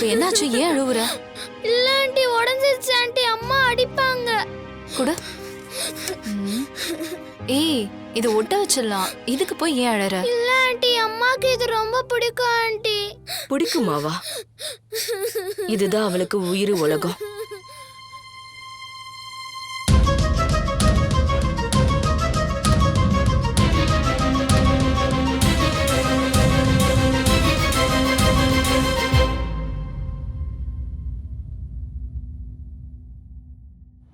இப்ப என்னாச்சு? ஏன் அழுவுற? இல்ல ஆண்டி, உடைஞ்சிருச்சு ஆண்டி, அம்மா அடிப்பாங்க. கூட ஏய், இது ஒட்ட வச்சிடலாம். இதுக்கு போய் ஏன் அழற? இல்ல ஆண்டி, அம்மாக்கு இது ரொம்ப பிடிக்கும் ஆண்டி. பிடிக்குமாவா? இதுதான் அவளுக்கு உயிர் உலகம்.